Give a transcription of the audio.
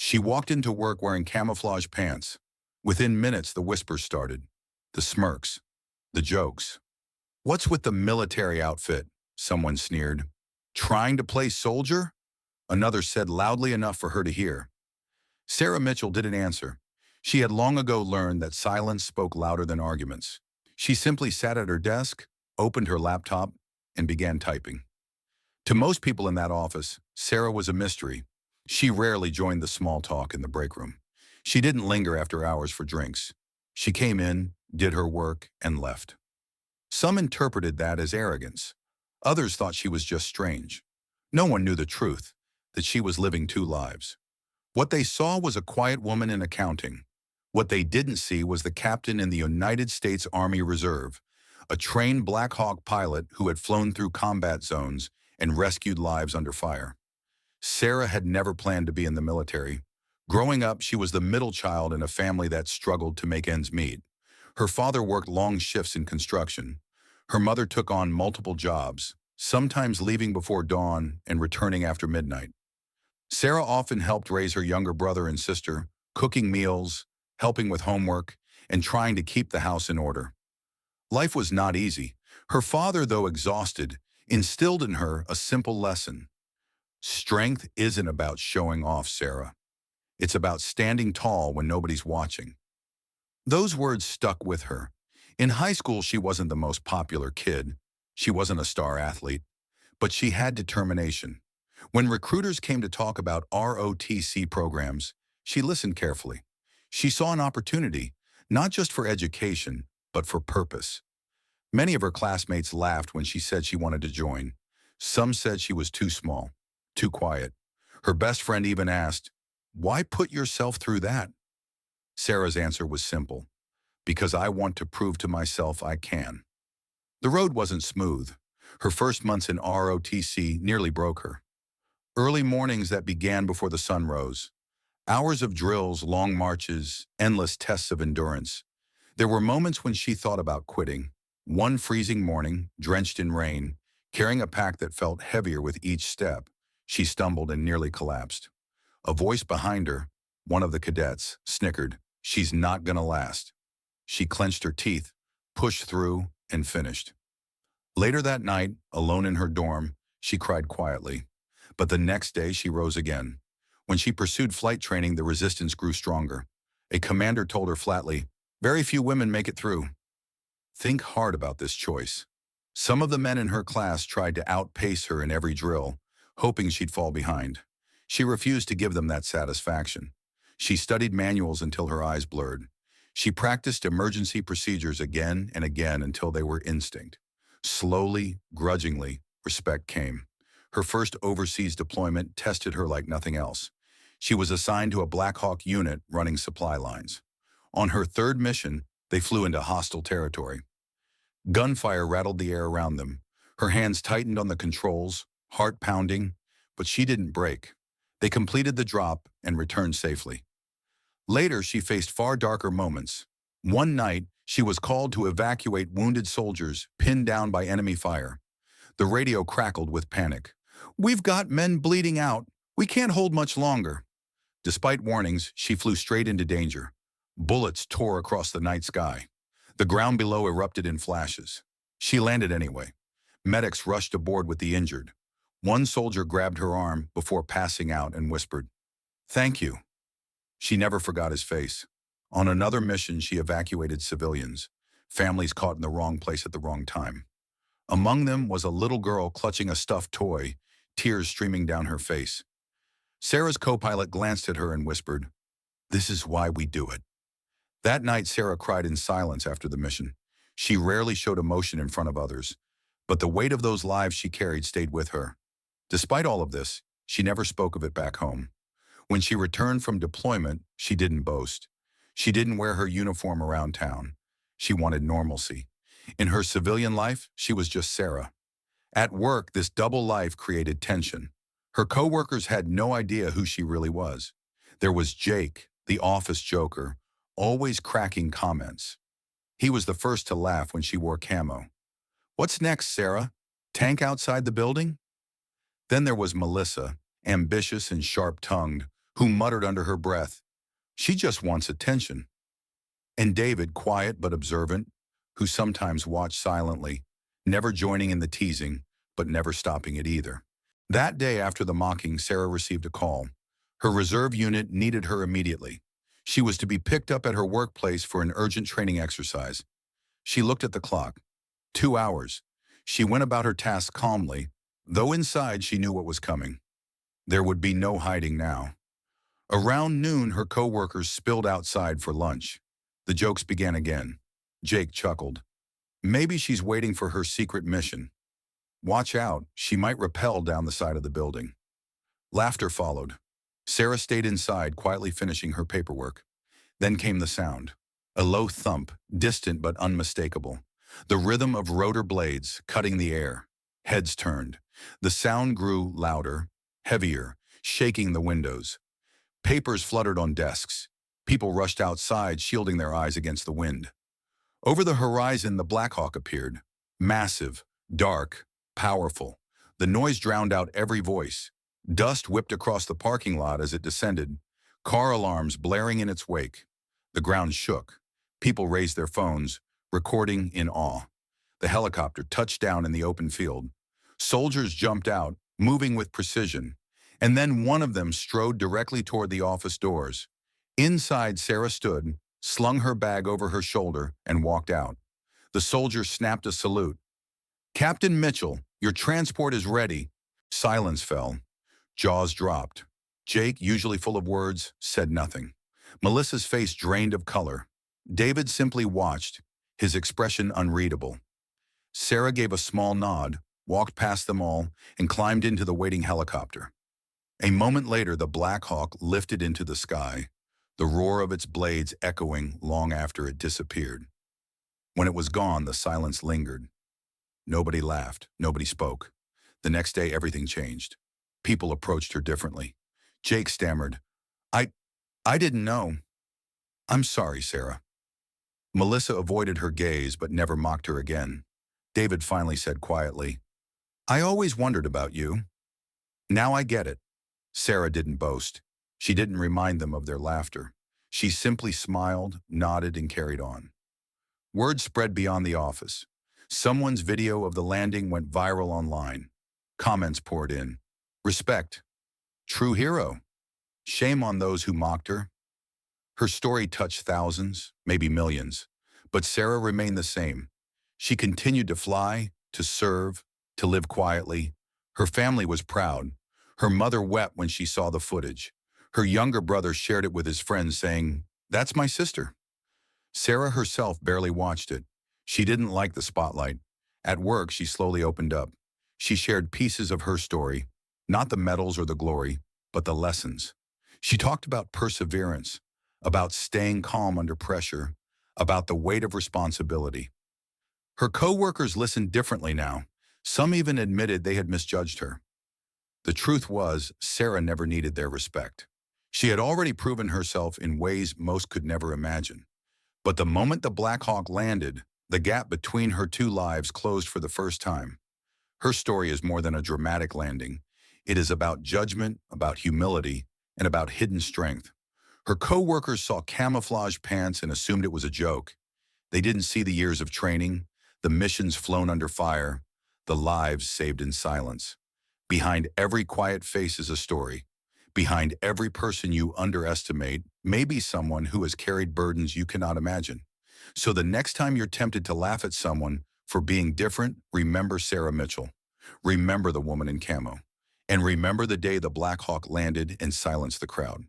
She walked into work wearing camouflage pants. Within minutes, the whispers started. The smirks. The jokes. "What's with the military outfit?" someone sneered. "Trying to play soldier?" another said loudly enough for her to hear. Sarah Mitchell didn't answer. She had long ago learned that silence spoke louder than arguments. She simply sat at her desk, opened her laptop, and began typing. To most people in that office, Sarah was a mystery. She rarely joined the small talk in the break room. She didn't linger after hours for drinks. She came in, did her work, and left. Some interpreted that as arrogance. Others thought she was just strange. No one knew the truth, that she was living two lives. What they saw was a quiet woman in accounting. What they didn't see was the captain in the United States Army Reserve, a trained Black Hawk pilot who had flown through combat zones and rescued lives under fire. Sarah had never planned to be in the military. Growing up, she was the middle child in a family that struggled to make ends meet. Her father worked long shifts in construction. Her mother took on multiple jobs, sometimes leaving before dawn and returning after midnight. Sarah often helped raise her younger brother and sister, cooking meals, helping with homework, and trying to keep the house in order. Life was not easy. Her father, though exhausted, instilled in her a simple lesson. Strength isn't about showing off, Sarah. It's about standing tall when nobody's watching. Those words stuck with her. In high school, she wasn't the most popular kid. She wasn't a star athlete, but she had determination. When recruiters came to talk about ROTC programs, she listened carefully. She saw an opportunity, not just for education, but for purpose. Many of her classmates laughed when she said she wanted to join. Some said she was too small, too quiet. Her best friend even asked, "Why put yourself through that?" Sarah's answer was simple: "Because I want to prove to myself I can." The road wasn't smooth. Her first months in ROTC nearly broke her. Early mornings that began before the sun rose. Hours of drills, long marches, endless tests of endurance. There were moments when she thought about quitting. One freezing morning, drenched in rain, carrying a pack that felt heavier with each step, she stumbled and nearly collapsed. A voice behind her, one of the cadets, snickered, "She's not gonna last." She clenched her teeth, pushed through, and finished. Later that night, alone in her dorm, she cried quietly. But the next day, she rose again. When she pursued flight training, the resistance grew stronger. A commander told her flatly, "Very few women make it through." Think hard about this choice. Some of the men in her class tried to outpace her in every drill, hoping she'd fall behind. She refused to give them that satisfaction. She studied manuals until her eyes blurred. She practiced emergency procedures again and again until they were instinct. Slowly, grudgingly, respect came. Her first overseas deployment tested her like nothing else. She was assigned to a Black Hawk unit running supply lines. On her third mission, they flew into hostile territory. Gunfire rattled the air around them. Her hands tightened on the controls, heart pounding, but she didn't break. They completed the drop and returned safely. Later, she faced far darker moments. One night, she was called to evacuate wounded soldiers pinned down by enemy fire. The radio crackled with panic. "We've got men bleeding out. We can't hold much longer." Despite warnings, she flew straight into danger. Bullets tore across the night sky. The ground below erupted in flashes. She landed anyway. Medics rushed aboard with the injured. One soldier grabbed her arm before passing out and whispered, "Thank you." She never forgot his face. On another mission, she evacuated civilians, families caught in the wrong place at the wrong time. Among them was a little girl clutching a stuffed toy, tears streaming down her face. Sarah's co-pilot glanced at her and whispered, "This is why we do it." That night, Sarah cried in silence after the mission. She rarely showed emotion in front of others, but the weight of those lives she carried stayed with her. Despite all of this, she never spoke of it back home. When she returned from deployment, she didn't boast. She didn't wear her uniform around town. She wanted normalcy. In her civilian life, she was just Sarah. At work, this double life created tension. Her coworkers had no idea who she really was. There was Jake, the office joker, always cracking comments. He was the first to laugh when she wore camo. "What's next, Sarah? Tank outside the building?" Then there was Melissa, ambitious and sharp-tongued, who muttered under her breath, "She just wants attention." And David, quiet but observant, who sometimes watched silently, never joining in the teasing, but never stopping it either. That day after the mocking, Sarah received a call. Her reserve unit needed her immediately. She was to be picked up at her workplace for an urgent training exercise. She looked at the clock. 2 hours. She went about her task calmly, though inside she knew what was coming. There would be no hiding now. Around noon, her coworkers spilled outside for lunch. The jokes began again. Jake chuckled. Maybe she's waiting for her secret mission. Watch out, she might rappel down the side of the building. Laughter followed. Sarah stayed inside, quietly finishing her paperwork. Then came the sound. A low thump, distant but unmistakable. The rhythm of rotor blades cutting the air. Heads turned. The sound grew louder, heavier, shaking the windows. Papers fluttered on desks. People rushed outside, shielding their eyes against the wind. Over the horizon, the Black Hawk appeared. Massive, dark, powerful. The noise drowned out every voice. Dust whipped across the parking lot as it descended, car alarms blaring in its wake. The ground shook. People raised their phones, recording in awe. The helicopter touched down in the open field. Soldiers jumped out, moving with precision. And then one of them strode directly toward the office doors. Inside, Sarah stood, slung her bag over her shoulder, and walked out. The soldier snapped a salute. "Captain Mitchell, your transport is ready." Silence fell. Jaws dropped. Jake, usually full of words, said nothing. Melissa's face drained of color. David simply watched, his expression unreadable. Sarah gave a small nod, walked past them all, and climbed into the waiting helicopter. A moment later, the Black Hawk lifted into the sky, the roar of its blades echoing long after it disappeared. When it was gone, the silence lingered. Nobody laughed, nobody spoke. The next day, everything changed. People approached her differently. Jake stammered, I didn't know." "I'm sorry, Sarah." Melissa avoided her gaze but never mocked her again. David finally said quietly, "I always wondered about you. Now I get it." Sarah didn't boast. She didn't remind them of their laughter. She simply smiled, nodded, and carried on. Word spread beyond the office. Someone's video of the landing went viral online. Comments poured in. "Respect. True hero. Shame on those who mocked her." Her story touched thousands, maybe millions, but Sarah remained the same. She continued to fly, to serve, to live quietly. Her family was proud. Her mother wept when she saw the footage. Her younger brother shared it with his friends, saying, "That's my sister." Sarah herself barely watched it. She didn't like the spotlight. At work, she slowly opened up. She shared pieces of her story, not the medals or the glory, but the lessons. She talked about perseverance, about staying calm under pressure, about the weight of responsibility. Her coworkers listened differently now. Some even admitted they had misjudged her. The truth was, Sarah never needed their respect. She had already proven herself in ways most could never imagine. But the moment the Black Hawk landed, the gap between her two lives closed for the first time. Her story is more than a dramatic landing. It is about judgment, about humility, and about hidden strength. Her coworkers saw camouflage pants and assumed it was a joke. They didn't see the years of training, the missions flown under fire, the lives saved in silence. Behind every quiet face is a story. Behind every person you underestimate may be someone who has carried burdens you cannot imagine. So the next time you're tempted to laugh at someone for being different, remember Sarah Mitchell. Remember the woman in camo. And remember the day the Black Hawk landed and silenced the crowd.